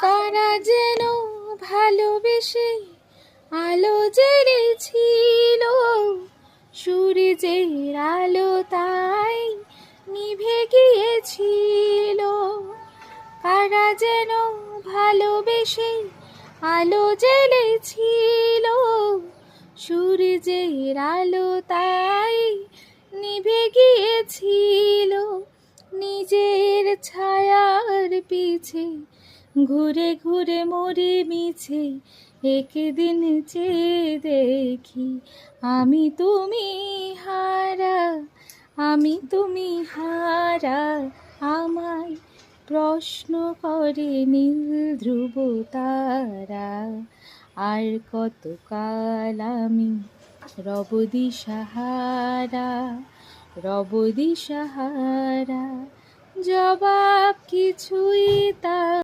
কারা যেন ভালোবেসে আলো জ্বেলেছিল, সূর্যের আলো তাই নিভে গিয়েছিল। কারা যেন ভালোবেসে আলো জ্বেলেছিল, সূর্যের আলো তাই নিভে গিয়েছিল। নিজের ছায়ার পিছে ঘুরে ঘুরে মরে মিছে একদিন চেয়ে দেখি আমি তুমি হারা, আমি তুমি হারা। আমায় প্রশ্ন করে নীল ধ্রুব তারা, আর কতকাল আমি রব দিশাহারা, রব দিশাহারা। জবাব কিছুই তা